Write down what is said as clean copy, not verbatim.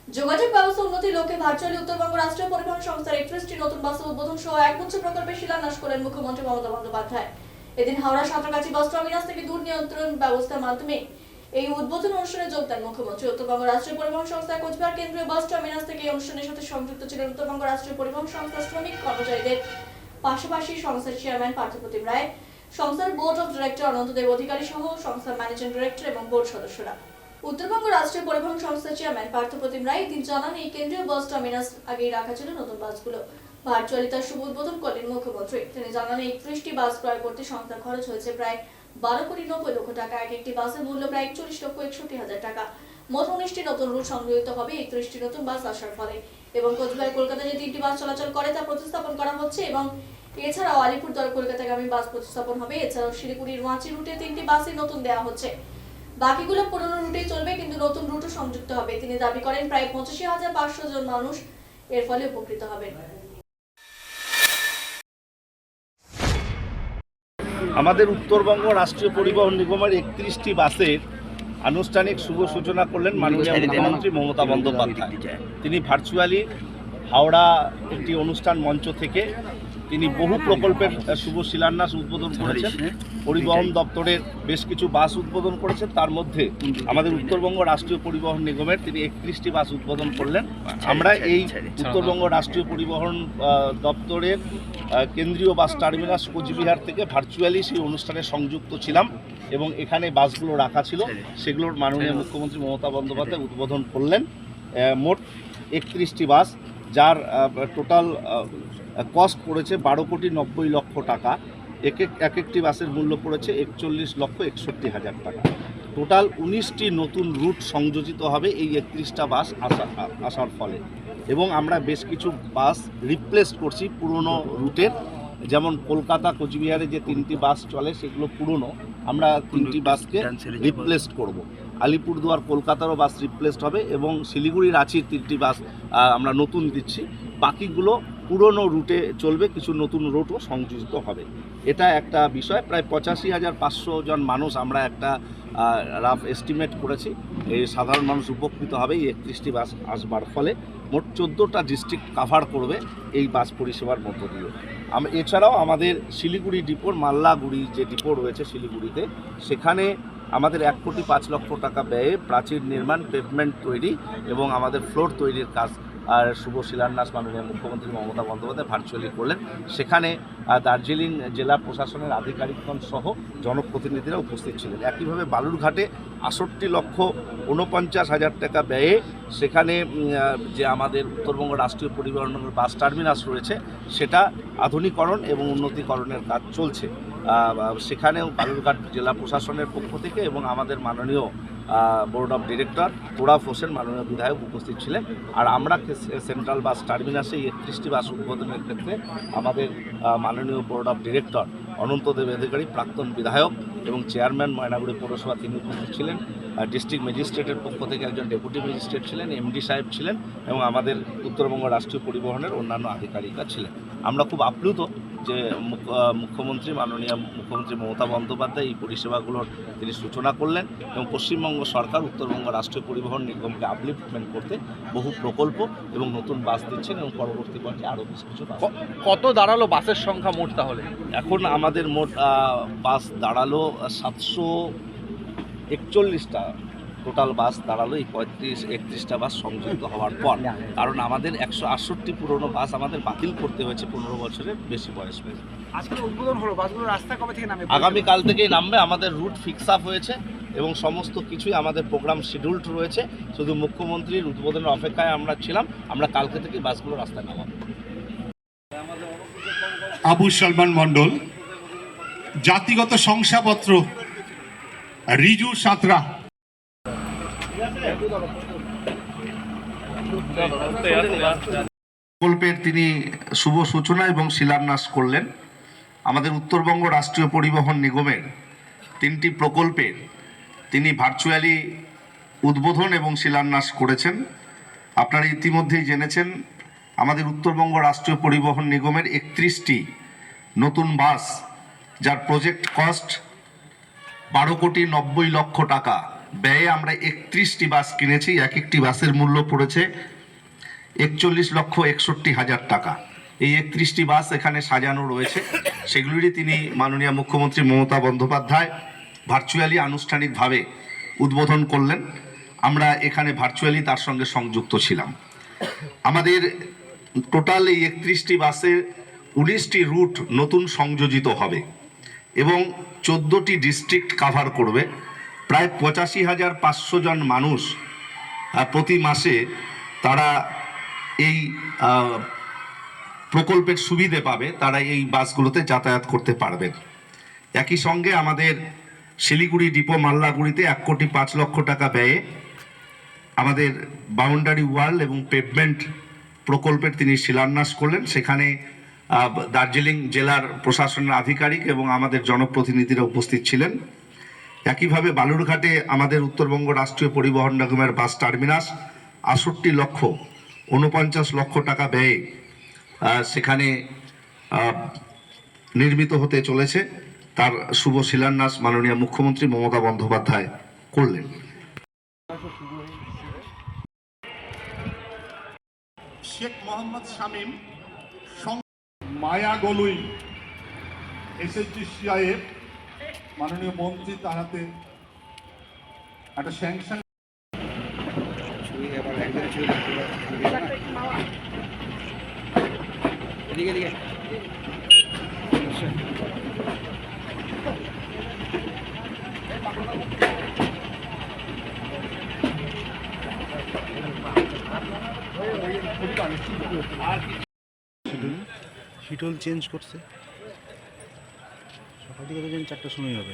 যোগাযোগ ব্যবস্থা উন্নতির লক্ষ্যে ভার্চুয়ালি উত্তরবঙ্গ রাষ্ট্রীয় পরিবহন সংস্থার 31টি নতুন বাসের উদ্বোধন সহ একগুচ্ছ প্রকল্পের শিলান্যাস করেন মুখ্যমন্ত্রী মমতা বন্দ্যোপাধ্যায়। এদিন হাওড়া সাঁতরাগাছি বাস টার্মিনাস থেকে দূর নিয়ন্ত্রণ ব্যবস্থার মাধ্যমে এই উদ্বোধন অনুষ্ঠানে যোগ দেন মুখ্যমন্ত্রী। উত্তরবঙ্গ রাষ্ট্রীয় পরিবহন সংস্থা কোচবিহার কেন্দ্রীয় বাস টার্মিনাস থেকে এই অনুষ্ঠানের সাথে সংযুক্ত ছিলেন উত্তরবঙ্গ রাষ্ট্রীয় পরিবহন সংস্থার শ্রমিক কর্মচারীদের পাশাপাশি সংস্থার চেয়ারম্যান পার্থপ্রতিম রায়, সংস্থার বোর্ড অফ ডিরেক্টর অনন্তদেব অধিকারী সহ সংস্থার ম্যানেজিং ডিরেক্টর এবং বোর্ড সদস্যরা। উত্তরবঙ্গ রাষ্ট্রীয় পরিবহন সংস্থার চেয়ারম্যান পার্থপ্রতিম রায় দিন জানান, এই কেন্দ্রীয় বাস টার্মিনাস আগেই রাখা ছিল নতুন বাসগুলো ভার্চুয়ালি তার শুভ উদ্বোধন করলেন মুখ্যমন্ত্রী। তিনি জানান, 31টি বাস ক্রয় করতে সংস্থার খরচ হয়েছে প্রায় 12,90,00,000 টাকা। এক একটি বাসের মূল্য প্রায় 41,61,000 টাকা। মোট 19টি নতুন রুট সংযোজিত হবে 31টি নতুন বাস আসার ফলে এবং কোচবিহার কলকাতা যে 3টি বাস চলাচল করে তা প্রতিস্থাপন করা হচ্ছে এবং এছাড়াও আলিপুরদুয়ার কলকাতাগামী বাস প্রতিস্থাপন হবে। এছাড়াও শিলিগুড়ির রাঁচি রুটে 3টি বাসই নতুন দেওয়া হচ্ছে, বাকিগুলো পুরনো রুটেই চলবে কিন্তু নতুন রুটও সংযুক্ত হবে। তিনি দাবি করেন প্রায় 85,500 জন মানুষ এর ফলে উপকৃত হবেন। আমাদের উত্তরবঙ্গ রাষ্ট্রীয় পরিবহন নিগমের 31টি বাসের আনুষ্ঠানিক শুভ সূচনা করলেন মাননীয় মুখ্যমন্ত্রী মমতা বন্দ্যোপাধ্যায়। তিনি ভার্চুয়ালি হাওড়া একটি অনুষ্ঠান মঞ্চ থেকে তিনি বহু প্রকল্পের শুভ শিলান্যাস উদ্বোধন করেছেন। পরিবহন দপ্তরের বেশ কিছু বাস উদ্বোধন করেছেন, তার মধ্যে আমাদের উত্তরবঙ্গ রাষ্ট্রীয় পরিবহন নিগমের তিনি 31টি বাস উদ্বোধন করলেন। আমরা এই উত্তরবঙ্গ রাষ্ট্রীয় পরিবহন দপ্তরের কেন্দ্রীয় বাস টার্মিনাস কোচবিহার থেকে ভার্চুয়ালি সেই অনুষ্ঠানে সংযুক্ত ছিলাম এবং এখানে বাসগুলো রাখা ছিল, সেগুলোর মাননীয় মুখ্যমন্ত্রী মমতা বন্দ্যোপাধ্যায় উদ্বোধন করলেন। মোট 31টি বাস, যার টোটাল কস্ট পড়েছে 12,90,00,000 টাকা। এক একটি বাসের মূল্য পড়েছে 41,61,000 টাকা। টোটাল 19টি নতুন রুট সংযোজিত হবে এই 31টা বাস আসার ফলে এবং আমরা বেশ কিছু বাস রিপ্লেস করছি পুরনো রুটের। যেমন কলকাতা কোচবিহারে যে 3টি বাস চলে সেগুলো পুরনো, আমরা 3টি বাসকে রিপ্লেস করব। আলিপুরদুয়ার কলকাতারও বাস রিপ্লেসড হবে এবং শিলিগুড়ি রাঁচির 3টি বাস আমরা নতুন দিচ্ছি। বাকিগুলো পুরনো রুটে চলবে, কিছু নতুন রুটও সংযোজিত হবে। এটা একটা বিষয়। প্রায় 85,500 জন মানুষ আমরা একটা রাফ এস্টিমেট করেছি এই সাধারণ মানুষ উপকৃত হবে এই 31টি বাস আসবার ফলে। মোট 14টা ডিস্ট্রিক্ট কাভার করবে এই বাস পরিষেবার মধ্য দিয়ে। এছাড়াও আমাদের শিলিগুড়ি ডিপোর মাল্লাগুড়ি যে ডিপো রয়েছে শিলিগুড়িতে, সেখানে আমাদের 1,05,00,000 টাকা ব্যয়ে প্রাচীর নির্মাণ, পেভমেন্ট তৈরি এবং আমাদের ফ্লোর তৈরির কাজ আর শুভ শিলান্যাস মাননীয় মুখ্যমন্ত্রী মমতা বন্দ্যোপাধ্যায় ভার্চুয়ালি করলেন। সেখানে দার্জিলিং জেলা প্রশাসনের আধিকারিকগণ সহ জনপ্রতিনিধিরা উপস্থিত ছিলেন। একইভাবে বালুরঘাটে 68,49,000 টাকা ব্যয়ে সেখানে যে আমাদের উত্তরবঙ্গ রাষ্ট্রীয় পরিবহন বাস টার্মিনাস রয়েছে সেটা আধুনিকরণ এবং উন্নতিকরণের কাজ চলছে। সেখানেও বালুরঘাট জেলা প্রশাসনের পক্ষ থেকে এবং আমাদের মাননীয় board of director Toraf Hossain মাননীয় বিধায়ক উপস্থিত ছিলেন। আর আমরা সেন্ট্রাল বাস টার্মিনাসে 31টি বাস উদ্বোধনের ক্ষেত্রে আমাদের মাননীয় বোর্ড অফ ডিরেক্টর অনন্তদেব অধিকারী, প্রাক্তন বিধায়ক এবং চেয়ারম্যান ময়নাগুড়ি পৌরসভা তিনি উপস্থিত ছিলেন। ডিস্ট্রিক্ট ম্যাজিস্ট্রেটের পক্ষ থেকে একজন ডেপুটি ম্যাজিস্ট্রেট ছিলেন, এমডি সাহেব ছিলেন এবং আমাদের উত্তরবঙ্গ রাষ্ট্রীয় পরিবহনের অন্যান্য আধিকারিকরা ছিলেন। আমরা খুব আপ্লুত যে মুখ্যমন্ত্রী মাননীয় মুখ্যমন্ত্রী মমতা বন্দ্যোপাধ্যায় এই পরিষেবাগুলোর তিনি সূচনা করলেন এবং পশ্চিমবঙ্গ সরকার উত্তরবঙ্গ রাষ্ট্রীয় পরিবহন নিগমকে আপলিফটমেন্ট করতে বহু প্রকল্প এবং নতুন বাস দিচ্ছেন এবং পরবর্তী পর্যায়ে আরও বেশ কিছু বাস। কত দাঁড়ালো বাসের সংখ্যা মোট তাহলে? এখন আমাদের মোট বাস দাঁড়ালো 741টা। টোটাল বাস দাঁড়ালো এই 31টা বাস সংযুক্ত হওয়ার পর, কারণ আমাদের 168 পুরনো বাস আমাদের বাতিল করতে হয়েছে 15 বছরের বেশি বয়স হয়েছে। আজকে উদ্বোধন হলো, বাসগুলো রাস্তা কবে থেকে নামবে? আগামীকাল থেকেই নামবে। আমাদের রুট ফিক্স আপ হয়েছে এবং সমস্ত কিছুই আমাদের প্রোগ্রাম শিডিউলড রয়েছে। শুধু মুখ্যমন্ত্রীর উদ্বোধনের অপেক্ষায় আমরা ছিলাম। আমরা কালকে থেকেই বাসগুলো রাস্তায় নামাবো। আবু সলমান মণ্ডল, জাতিগত শংসাপত্র রিজু সাঁতরা। প্রকল্পের তিনি শুভ সূচনা এবং শিলান্যাস করলেন। আমাদের উত্তরবঙ্গ রাষ্ট্রীয় পরিবহন নিগমের 3টি প্রকল্পের তিনি ভার্চুয়ালি উদ্বোধন এবং শিলান্যাস করেছেন। আপনারা ইতিমধ্যেই জেনেছেন আমাদের উত্তরবঙ্গ রাষ্ট্রীয় পরিবহন নিগমের 31টি নতুন বাস, যার প্রজেক্ট কস্ট 12,90,00,000 টাকা, ব্যয়ে আমরা 31টি বাস কিনেছি। এক একটি বাসের মূল্য পড়েছে 41,61,000 টাকা। এই 31টি বাস এখানে সাজানো রয়েছে, সেগুলিরই তিনি মাননীয় মুখ্যমন্ত্রী মমতা বন্দ্যোপাধ্যায় ভার্চুয়ালি আনুষ্ঠানিকভাবে উদ্বোধন করলেন। আমরা এখানে ভার্চুয়ালি তার সঙ্গে সংযুক্ত ছিলাম। আমাদের টোটাল এই 31টি বাসের 19টি রুট নতুন সংযোজিত হবে এবং 14টি ডিস্ট্রিক্ট কাভার করবে। প্রায় 85,500 জন মানুষ প্রতি মাসে তারা এই প্রকল্পের সুবিধে পাবে, তারা এই বাসগুলোতে যাতায়াত করতে পারবেন। একই সঙ্গে আমাদের শিলিগুড়ি ডিপো মাল্লাগুড়িতে 1,05,00,000 টাকা ব্যয়ে আমাদের বাউন্ডারি ওয়াল এবং পেভমেন্ট প্রকল্পের তিনি শিলান্যাস করলেন। সেখানে দার্জিলিং জেলার প্রশাসনের আধিকারিক এবং আমাদের জনপ্রতিনিধিরা উপস্থিত ছিলেন। একইভাবে বালুরঘাটে আমাদের উত্তরবঙ্গ রাষ্ট্রীয় পরিবহন নিগমের বাস টার্মিনাস 68,49,00,000 টাকা ব্যয়ে সেখানে নির্মিত হতে চলেছে। তার শুভ শিলান্যাস মাননীয় মুখ্যমন্ত্রী মমতা বন্দ্যোপাধ্যায় করলেন। শেখ মোহাম্মদ শামীম, মায়া গলুই, SHGCIF মাননীয় মন্ত্রী, তার হাতে একটা স্যাংশন। শিডিউল চেঞ্জ করছে, সকাল থেকে তো 4টার সময় হবে।